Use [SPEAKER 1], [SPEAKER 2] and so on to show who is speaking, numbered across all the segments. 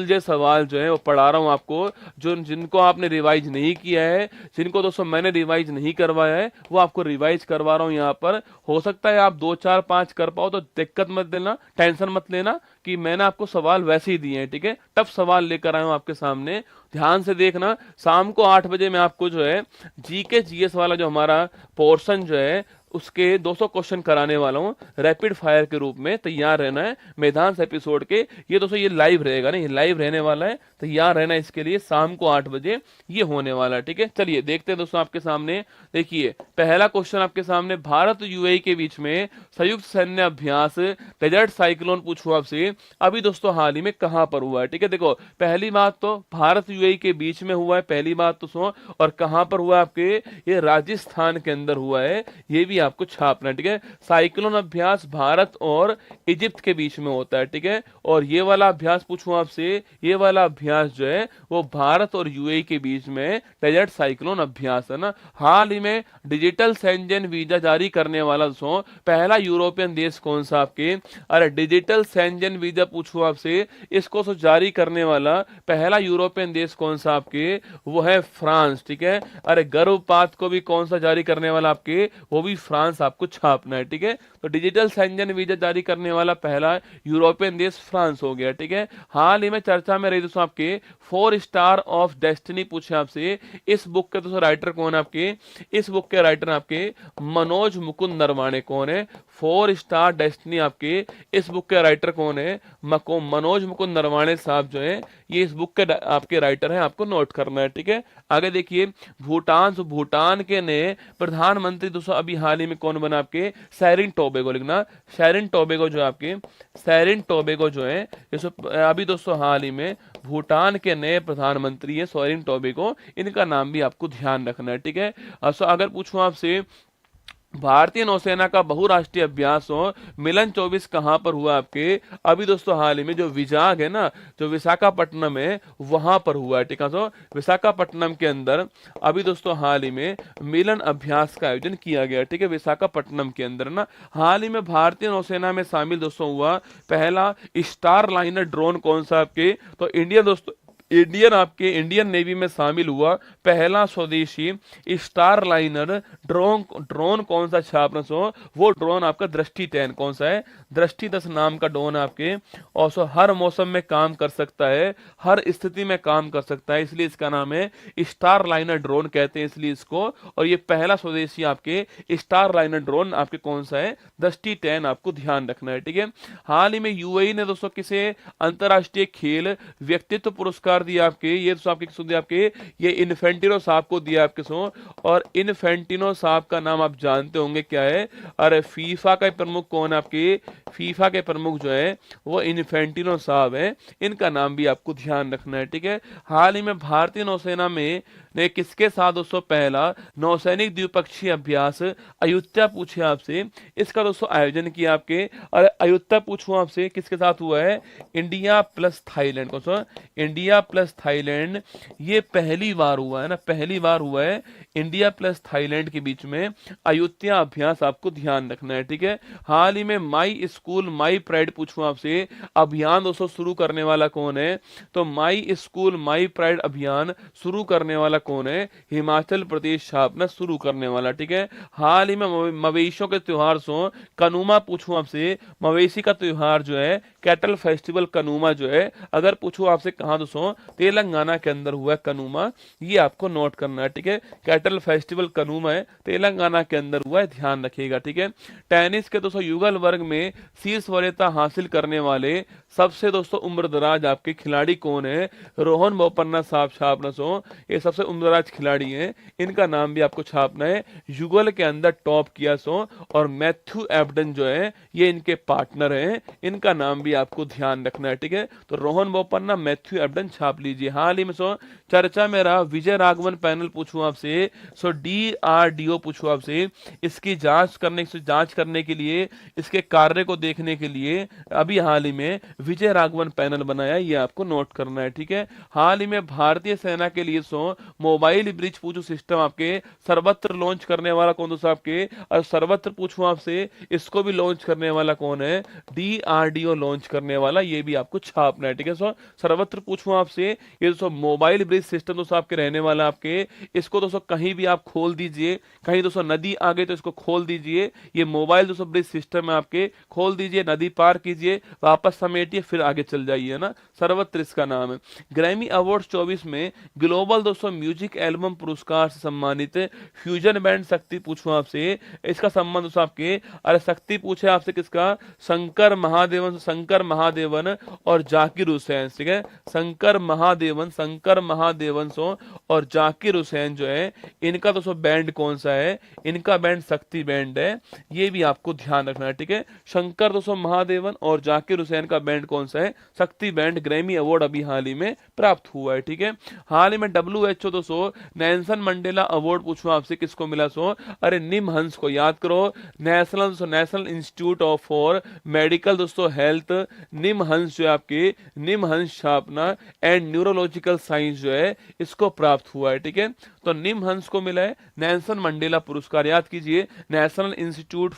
[SPEAKER 1] जो सवाल जो है वो पढ़ा रहा हूँ आपको, जो जिनको आपने रिवाइज नहीं किया है, जिनको दोस्तों मैंने रिवाइज नहीं करवाया है, वो आपको रिवाइज करवा रहा हूँ यहाँ पर। हो सकता है आप 2 4 5 कर पाओ, तो दिक्कत मत देना, टेंशन मत लेना कि मैंने आपको सवाल वैसे ही दिए हैं, ठीक है। टफ सवाल लेकर आया हूँ आपके सामने, ध्यान से देखना। शाम को 8 बजे मैं आपको जो है जीके जीएस वाला जो हमारा पोर्शन जो है उसके 200 क्वेश्चन कराने वाला हूँ रैपिड फायर के रूप में। तैयार रहना है मैदान एपिसोड के। ये दोस्तों ये लाइव रहेगा ना, ये लाइव रहने वाला है, तैयार रहना इसके लिए। शाम को 8 बजे ये होने वाला है, ठीक है। चलिए देखते हैं दोस्तों आपके सामने। देखिए पहला क्वेश्चन आपके सामने, भारत यूएई के बीच में संयुक्त सैन्य अभ्यास डेजर्ट साइक्लोन पूछूं आपसे, अभी दोस्तों हाल ही में कहां पर हुआ है, ठीक है। देखो पहली बात तो भारत यूएई के बीच में हुआ है, पहली बात तो सो, और कहां पर हुआ है आपके, ये राजस्थान के अंदर हुआ है, ये भी आपको छापना है, ठीक है। साइक्लोन अभ्यास भारत और इजिप्ट के बीच में होता है, ठीक है। और ये वाला अभ्यास पूछूं आपसे, ये वाला अभ्यास जो है वो भारत और यूएई के बीच में डेजर्ट साइक्लोन अभ्यास है ना। हाल ही में डिजिटल सेंजन वीजा जारी करने वाला सो पहला यूरोपियन देश कौन सा आपके, अरे डिजिटल सेंजन वीजा पूछूं आपसे, इसको सो जारी करने वाला पहला यूरोपियन देश कौन सा आपके, वो है फ्रांस, ठीक है। अरे गर्भपात को भी कौन सा जारी करने वाला आपके, वो भी फ्रांस आपको छापना है, ठीक है। तो डिजिटल सेंजन वीजा जारी करने वाला पहला यूरोपियन देश फ्रांस हो गया, ठीक है। हाल ही में चर्चा में रही दोस्तों आपके 4 स्टार ऑफ डेस्टिनी पूछे आपसे, इस बुक के दोस्तों राइटर कौन है आपके, इस बुक के राइटर आपके मनोज मुकुंद नरवाणे कौन है, 4 स्टार डेस्टिनी आपके इस बुक के राइटर कौन है, मनोज मुकुंद नरवाणे साहब जो है ये इस बुक के आपके राइटर हैं, आपको नोट करना है, ठीक है। आगे देखिए भूटान के नए प्रधानमंत्री दोस्तों अभी हाल ही में कौन बना आपके, सैरिन टोबेगो लिखना, सैरिन टोबेगो जो आपके, सैरिन टोबेगो जो है अभी दोस्तों हाल ही में भूटान के नए प्रधानमंत्री है सैरिन टोबेगो, इनका नाम भी आपको ध्यान रखना है, ठीक है। अगर पूछूं आपसे भारतीय नौसेना का बहुराष्ट्रीय अभ्यास हो मिलन 24 कहां पर हुआ आपके, अभी दोस्तों हाल ही में जो विजाग है ना, जो विशाखापट्टनम है वहां पर हुआ है, ठीक है। तो विशाखापट्टनम के अंदर अभी दोस्तों हाल ही में मिलन अभ्यास का आयोजन किया गया, ठीक है, विशाखापट्टनम के अंदर ना। हाल ही में भारतीय नौसेना में शामिल दोस्तों हुआ पहला स्टार लाइनर ड्रोन कौन सा आपके, तो इंडियन नेवी में शामिल हुआ पहला स्वदेशी स्टार लाइनर ड्रोन कौन सा छापना सो, वो ड्रोन आपका दृष्टि 10 कौन सा है, दृष्टि 10 नाम का ड्रोन आपके, और सो हर मौसम में काम कर सकता है, हर स्थिति में काम कर सकता है, इसलिए इसका नाम है स्टार लाइनर ड्रोन कहते हैं इसलिए इसको। और ये पहला स्वदेशी आपके स्टार लाइनर ड्रोन आपके कौन सा है, दृष्टि 10 आपको ध्यान रखना है, ठीक है। हाल ही में यूएई ने दोस्तों किसे अंतरराष्ट्रीय खेल व्यक्तित्व पुरस्कार दिया आपके, ये तो आपके किसको दिया आपके, ये इन्फेंटिनो साहब को दिया आपके सो। और इन्फेंटिनो साहब का नाम आप जानते होंगे क्या है, अरे फीफा का प्रमुख कौन है आपके, फीफा के प्रमुख जो है वो इन्फेंटिनो साहब हैं, इनका नाम भी आपको ध्यान रखना है, ठीक है। हाल ही में भारतीय नौसेना में ने किसके साथ दोस्तों पहला नौसैनिक द्विपक्षीय अभ्यास अयुत्या पूछे आपसे, इसका दोस्तों आयोजन किया आपके, और अयुत्या पूछूं आपसे किसके साथ हुआ है, इंडिया प्लस थाईलैंड को, सो इंडिया प्लस थाईलैंड ये पहली बार हुआ है ना, पहली बार हुआ है इंडिया प्लस थाईलैंड के बीच में अयुत्या अभ्यास, आपको ध्यान रखना है, ठीक है। हाल ही में माई स्कूल माई प्राइड पूछूं आपसे अभियान दोस्तों शुरू करने वाला कौन है, तो माई स्कूल माई प्राइड अभियान शुरू करने वाला कौन है, हिमाचल प्रदेश छापना शुरू करने वाला, ठीक है। हाल ही में मवेशियों के त्योहार सो कनुमा पूछूं आपसे, मवेशी का त्योहार जो है कैटल फेस्टिवल कनुमा जो है, अगर पूछूं आपसे कहां दोस्तों, तेलंगाना के अंदर हुआ है कनुमा, ये आपको नोट करना है, ठीक है। कैटल फेस्टिवल कनुमा है तेलंगाना के अंदर हुआ है, ध्यान रखिएगा, ठीक है। टेनिस के दोस्तों युगल वर्ग में शीर्ष वरीयता हासिल करने वाले सबसे दोस्तों उम्रदराज आपके खिलाड़ी कौन है, रोहन बोपन्ना साहब छापना सो, ये सबसे उम्रदराज खिलाड़ी हैं, इनका नाम भी आपको छापना है, युगल के अंदर टॉप किया सो। और मैथ्यू एबडन जो है ये इनके पार्टनर हैं, इनका नाम भी आपको ध्यान रखना है, ठीक है। तो रोहन बोपन्ना मैथ्यू एबडन छाप लीजिए। हाल ही में सो चर्चा में रहा विजय राघवन पैनल पूछूं आपसे, सो डीआरडीओ पूछूं आपसे, इसकी जांच करने के लिए, इसके कार्य को देखने के लिए अभी हाल ही में विजय राघवन पैनल बनाया, ये आपको नोट करना है, ठीक है। हाल ही में भारतीय सेना के लिए सो मोबाइल ब्रिज पूछो सिस्टम आपके सर्वत्र लॉन्च करने वाला कौन दोस्तों आपके, और सर्वत्र पूछूं आपसे इसको भी लॉन्च करने वाला कौन है, डीआरडीओ लॉन्च लॉन्च करने वाला, ये भी आपको छापना है, ठीक है दोस्तों। सर्वत्र पूछूं आपसे, ये दोस्तों मोबाइल ब्रिज सिस्टम दोस्तों आपके रहने वाला आपके, इसको दोस्तों कहीं भी आप खोल दीजिए, कहीं दोस्तों नदी आ गई तो इसको खोल दीजिए, ये मोबाइल दोस्तों ब्रिज सिस्टम है आपके, खोल दीजिए, नदी पार कीजिए, वापस समेटिए, फिर आगे चल जाइए ना, सर्वत्र इसका नाम है। ग्रैमी अवार्ड्स 24 में ग्लोबल दोस्तों म्यूजिक एल्बम पुरस्कार से सम्मानित फ्यूजन बैंड शक्ति पूछूं आपसे, इसका संबंध दोस्तों आपके, अरे शक्ति पूछे आपसे किसका, शंकर महादेवन और जाकिर हुसैन, ठीक है, शंकर महादेवन सो और जाकिर हुसैन जो है, इनका दोस्तों बैंड कौन सा है, इनका बैंड शक्ति बैंड है, ये भी आपको ध्यान रखना है, ठीक है। शंकर दोस्तों महादेवन और जाकिर हुसैन का बैंड कौन सा है, शक्ति बैंड, ग्रैमी अवार्ड अभी हाल ही में प्राप्त हुआ है, ठीक है। हाल ही में WHO दोस्तों नेल्सन मंडेला अवार्ड पूछूं आपसे, किसको मिला सो, अरे निमहंस को याद करो, national institute of for medical दोस्तों हेल्थ, निमहंस जो है आपके, निमहंस छापना एंड न्यूरोलॉजिकल साइंस जो है, इसको प्राप्त हुआ है, ठीक है। तो निमहंस को मिला है नेल्सन मंडेला पुरस्कार, याद कीजिए, national institute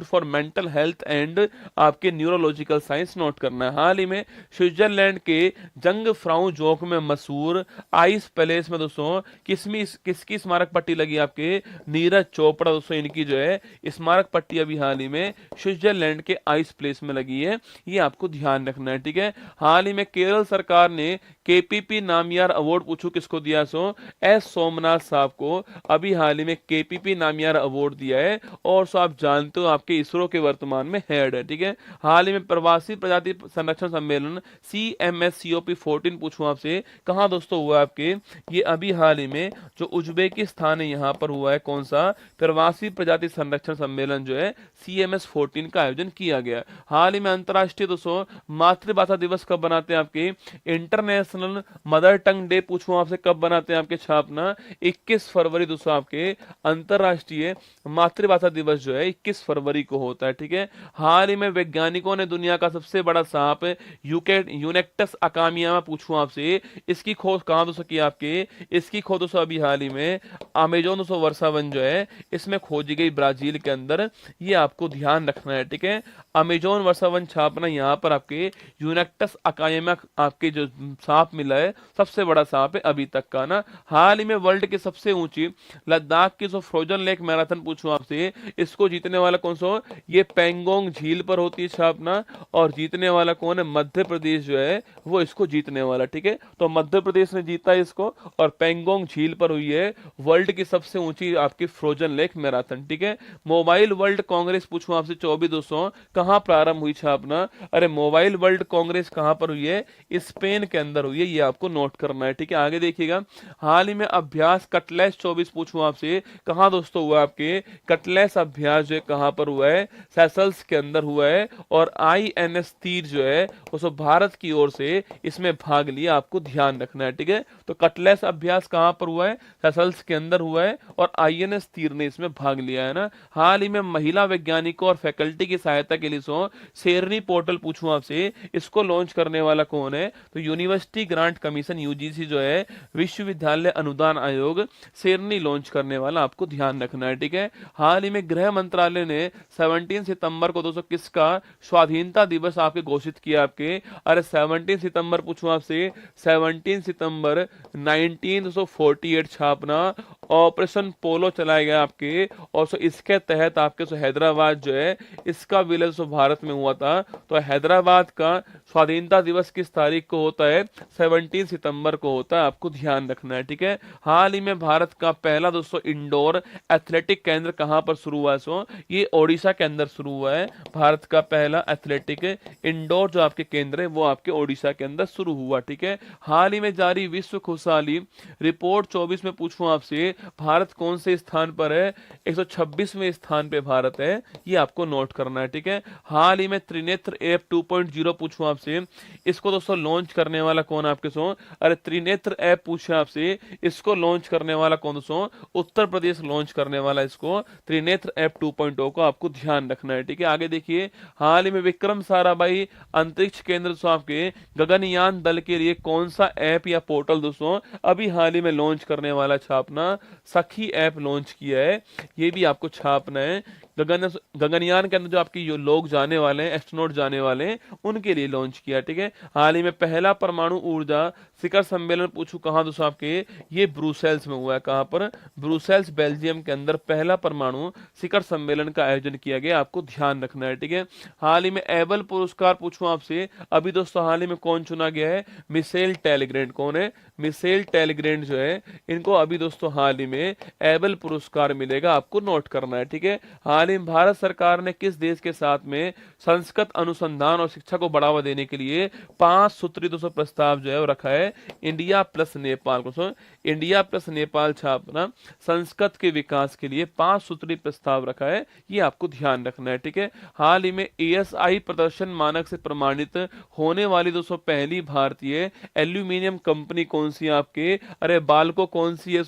[SPEAKER 1] for mental health and आपके न्यूरोलॉजिकल साइंस नोट करना है। हाल ही में स्विट्जरलैंड के जंग फ्राउ जोक में मशहूर आइस पैलेस में दोस्तों किसकी स्मारक पट्टी लगी आपके, नीरज चोपड़ा दोस्तों, इनकी जो है स्मारक पट्टी अभी हाल ही में स्विट्जरलैंड के आइस प्लेस में लगी है, ये आपको ध्यान रखना है, ठीक है। हाल ही में केरल सरकार ने केपीपी नामियार अवार्ड पूछो किसको दिया सो, एस सोमनाथ साहब को अभी हाल ही में केपीपी नामियार अवार्ड दिया है, और सो आप जानते हो आपके इसरो के वर्तमान में हेड है, ठीक है। हाल ही में प्रवासी प्रजाति संरक्षण सम्मेलन CMSCOP 14 पूछूं आपसे, कहां दोस्तों हुआ आपके, ये अभी हाल ही में जो उज्बेकिस्तान है यहाँ पर हुआ है, कौन सा, प्रवासी प्रजाति संरक्षण सम्मेलन जो है CMS 14 का आयोजन किया गया। हाल ही में अंतरराष्ट्रीय दोस्तों मातृभाषा दिवस कब बनाते हैं आपके, इंटरनेशनल मदर टंग डे पूछूं आपसे कब बनाते हैं आपके, छापना 21 फरवरी दोस्तों आपके अंतरराष्ट्रीय मातृभाषा दिवस जो है 21 फरवरी को होता है, ठीक है। हाल ही में वैज्ञानिकों ने दुनिया का सबसे बड़ा सांप यूनेक्टस अकामिया पूछूं आपसे, इसकी खोज कहां दोस्तों की आपके, इसकी खोज दोस्तों अभी हाल ही में अमेजोन दोस्तों वर्षावन जो है, इसमें खोजी गई ब्राजील के अंदर, ये आपको ध्यान रखना है, ठीक है। अमेजोन वर्षावन छापना, यहाँ पर आपके यूनेक्टस अकामिया आपके जो सांप मिला है, सबसे बड़ा सांप है अभी तक का ना। हाल ही में वर्ल्ड की सबसे ऊंची लद्दाख की जो फ्रोजन लेक मैराथन पूछूं आपसे, इसको जीतने वाला कौन सा, ये पेंगोंग झील पर होती है छापना, और जीतने वाला कौन है, मध्य प्रदेश जो है वो इसको जीतने वाला, ठीक है। तो मध्य प्रदेश ने जीता इसको, और पेंगोंग झील पर हुई है वर्ल्ड की सबसे ऊंची आपकी फ्रोजन लेक मैराथन, ठीक है। मोबाइल वर्ल्ड कांग्रेस पूछूं आपसे 24 दोस्तों कहां प्रारंभ हुई छापना, अरे मोबाइल वर्ल्ड कांग्रेस कहां पर हुई है, स्पेन के अंदर हुई है, ये आपको नोट करना है, ठीक है। आगे देखिएगा, हाल ही में अभ्यास कटलेस 24 पूछूं आपसे, कहां दोस्तों हुआ आपके, कटलेस अभ्यास जो है कहां पर हुआ है, सेशल्स के अंदर हुआ है, और INS तीर जो है उसको भारत की ओर से इसमें भाग लिया, आपको ध्यान रखना है, ठीक है। तो कटलेस अभ्यास कहां पर हुआ है, सेशल्स के अंदर हुआ है, और INS तीर ने इसमें भाग लिया है ना। हाल ही में महिला वैज्ञानिकों और फैकल्टी की सहायता के लिए शेरनी पोर्टल पूछूं आपसे, इसको लॉन्च करने वाला कौन है, तो यूनिवर्सिटी ग्रांट कमीशन UGC जो है, विश्वविद्यालय अनुदान आयोग, शेरनी लॉन्च करने वाला, आपको ध्यान रखना है, ठीक है। हाल ही में गृह मंत्रालय ने 17 सितंबर को दोस्तों किसका स्वाधीनता दिवस आपके घोषित किया आपके, अरे 17 सितंबर पूछूं आपसे, 17 सितंबर 1948 छापना, ऑपरेशन पोलो चलाया गया आपके, और सो इसके तहत आपके सो हैदराबाद जो है इसका विलय सो भारत में हुआ था। तो हैदराबाद का स्वाधीनता दिवस किस तारीख को होता है, 17 सितंबर को होता है, आपको ध्यान रखना है, ठीक है। हाल ही में भारत का पहला दोस्तों इंडोर एथलेटिक केंद्र कहां पर शुरू हुआ है, सो ये ओडिशा के अंदर शुरू हुआ है, भारत का पहला एथलेटिक इंडोर जो आपके केंद्र है वो आपके ओडिशा के अंदर शुरू हुआ, ठीक है। हाल ही में जारी विश्व खुशहाली रिपोर्ट 24 में पूछूं आपसे, भारत कौन से स्थान पर है, 126वें स्थान पे भारत है, ये आपको नोट करना है, ठीक है। हाल ही में त्रिनेत्र ऐप 2.0 पूछूं आपसे, इसको दोस्तों लॉन्च करने वाला कौन आपके सो, अरे त्रिनेत्र ऐप पूछे आपसे, इसको लॉन्च करने वाला कौन सो, उत्तर प्रदेश लॉन्च करने वाला इसको, त्रिनेत्र ऐप 2.0 को आपको ध्यान रखना है, ठीक है। आगे देखिए, हाल ही में विक्रम साराभाई अंतरिक्ष केंद्र दोस्तों आपके गगनयान दल के लिए कौन सा ऐप या पोर्टल दोस्तों अभी हाल ही में लॉन्च करने वाला, छापना सखी ऐप लॉन्च किया है, ये भी आपको छापना है। गगनयान के अंदर जो आपकी जो लोग जाने वाले हैं, एस्ट्रोनॉट जाने वाले हैं, उनके लिए लॉन्च किया। ठीक है, हाल ही में पहला परमाणु ऊर्जा शिखर सम्मेलन पूछू कहाँ दोस्तों आपके, ये ब्रुसेल्स में हुआ है। कहाँ पर? ब्रुसेल्स बेल्जियम के अंदर पहला परमाणु शिखर सम्मेलन का आयोजन किया गया, आपको ध्यान रखना है। ठीक है, हाल ही में एबल पुरस्कार पूछूं आपसे, अभी दोस्तों हाल ही में कौन चुना गया है? मिशेल टेलग्रेंट। कौन है? मिशेल टेलग्रेंट जो है, इनको अभी दोस्तों हाल ही में एबल पुरस्कार मिलेगा, आपको नोट करना है। ठीक है, हाल ही में भारत सरकार ने किस देश के साथ में संस्कृत अनुसंधान और शिक्षा को बढ़ावा देने के लिए 5 सूत्री दोस्तों प्रस्ताव जो है वो रखा है? इंडिया प्लस नेपाल को। इंडिया प्लस नेपाल छापना संस्कृत के विकास के लिए 5 सूत्री प्रस्ताव रखा है, ये आपको ध्यान रखना है। ठीक है, हाल ही में ASI प्रदर्शन मानक से प्रमाणित होने वाली दोस्तों पहली भारतीय एल्यूमिनियम कंपनी कौन सी है आपके? अरे बाल्को कौन सी है?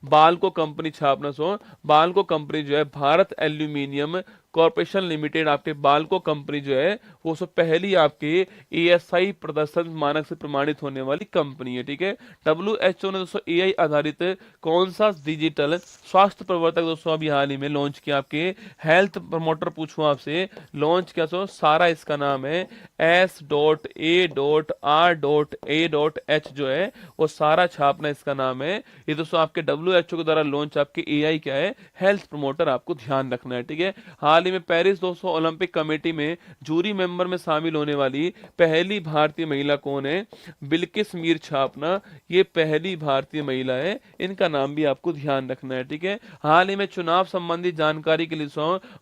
[SPEAKER 1] बाल्को कंपनी छापना। बाल्को कंपनी जो है भारत एल्यूमिनियम कॉर्पोरेशन लिमिटेड, आपके बाल्को कंपनी जो है वो सब पहली आपके ASI प्रदर्शन मानक से प्रमाणित होने वाली कंपनी है। ठीक है, WHO ने दोस्तों AI आधारित कौन सा डिजिटल स्वास्थ्य प्रवर्तक दोस्तों अभी हाल ही में लॉन्च किया? आपके हेल्थ प्रमोटर पूछूं आपसे, लॉन्च किया सारा इसका नाम है S.A.R.A.H जो है वो सारा छापना इसका नाम है। ये दोस्तों आपके WHO के द्वारा लॉन्च आपके AI क्या है? हेल्थ प्रमोटर, आपको ध्यान रखना है। ठीक है, हाल ही में पेरिस दोस्तों ओलंपिक कमेटी में जूरी मेंबर में शामिल होने वाली पहली भारतीय महिला कौन है? बिल्किस मीर छापना, ये पहली भारतीय महिला है, इनका नाम भी आपको ध्यान रखना है। ठीक है, हाल ही में चुनाव संबंधी जानकारी के लिए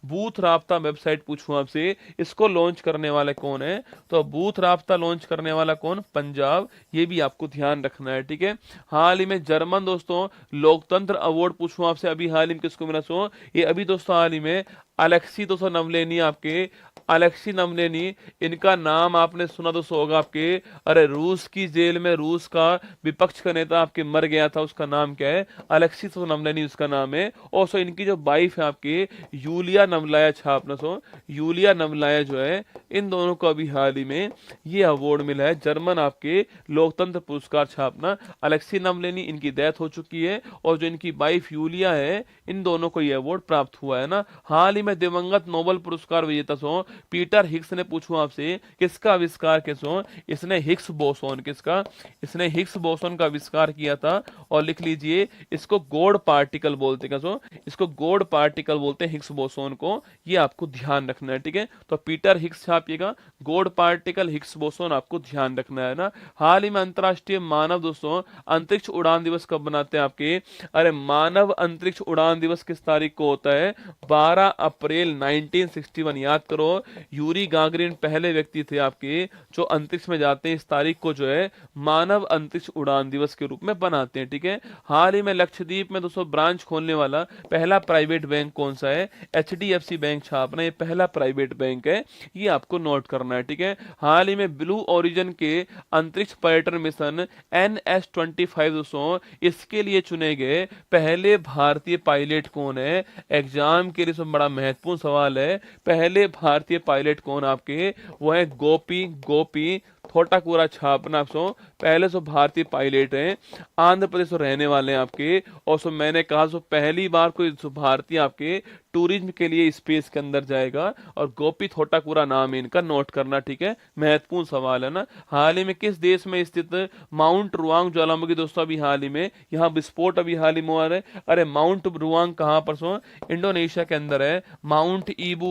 [SPEAKER 1] बूथ राब्ता वेबसाइट पूछूं आपसे, इसको लॉन्च करने वाले कौन है? तो बूथ राब्ता लॉन्च करने वाला कौन? पंजाब, ये भी आपको ध्यान रखना है। ठीक है, हाल ही में जर्मन दोस्तों लोकतंत्र अवार्ड पूछूं आपसे, अभी हाल ही में किसको मिला? ये अभी दोस्तों हाल ही में अलेक्सी दोस्तों नवलेनी, आपके अलेक्सी नवलेनी, इनका नाम आपने सुना दोस्तों होगा आपके, अरे रूस की जेल में रूस का विपक्ष का नेता आपके मर गया था, उसका नाम क्या है? अलेक्सी नवलेनी उसका नाम है। और इनकी जो वाइफ है आपके यूलिया नवलाया छापना, यूलिया नवलाया जो है, इन दोनों को अभी हाल ही में ये अवार्ड मिला है, जर्मन आपके लोकतंत्र पुरस्कार छापना। अलेक्सी नवलेनी इनकी डेथ हो चुकी है, और जो इनकी वाइफ यूलिया है, इन दोनों को ये अवार्ड प्राप्त हुआ है ना। हाल ही में दिवंगत नोबेल पुरस्कार विजेता पीटर हिग्स ने पूछूं आपसे, किसका आविष्कार किसो? इसने हिग्स बोसोन, किसका? इसने हिग्स बोसोन का आविष्कार किया था। और लिख लीजिए, इसको गॉड पार्टिकल बोलते हैं। इसको गॉड पार्टिकल बोलते हैं हिग्स बोसोन को, ये आपको ध्यान रखना है। ठीक है, तो पीटर हिग्स छापिएगा, गॉड पार्टिकल हिग्स बोसोन आपको ध्यान रखना है ना। हाल ही में अंतरराष्ट्रीय मानव दोस्तों अंतरिक्ष उड़ान दिवस कब बनाते हैं आपके? अरे मानव अंतरिक्ष उड़ान दिवस किस तारीख को होता है? 12 अप्रैल 1961। याद करो, यूरी गागरिन पहले व्यक्ति थे आपके जो अंतरिक्ष में जाते हैं, इस तारीख को जो है मानव अंतरिक्ष उड़ान दिवस के रूप में बनाते हैं। ठीक है, हाल ही में लक्षद्वीप में दोस्तों ब्रांच खोलने वाला पहला प्राइवेट बैंक कौन सा है? HDFC बैंक छापना, ये पहला प्राइवेट बैंक है, ये आपको नोट करना है। ठीक है, हाल ही में ब्लू ओरिजिन के अंतरिक्ष पर्यटन मिशन NS-25 दोस्तों, इसके लिए चुने गए पहले भारतीय पायलट कौन है? एग्जाम के लिए सब बड़ा महत्वपूर्ण सवाल है, पहले भारतीय पायलट कौन आपके? वो है गोपी थोटाकुरा छापना। पहले भारतीय पायलट हैं, आंध्र प्रदेश रहने वाले हैं आपके। और मैंने कहा पहली बार कोई भारतीय आपके टूरिज्म के लिए स्पेस के अंदर जाएगा, और गोपी थोटाकुरा नाम है इनका, नोट करना। ठीक है, महत्वपूर्ण सवाल है ना। हाल ही में किस देश में स्थित माउंट रुआंग ज्वालामुखी दोस्तों अभी हाल ही में यहाँ विस्फोट अभी हाल ही में हुआ है? अरे माउंट रुआंग कहाँ पर? इंडोनेशिया के अंदर है, माउंट ईबू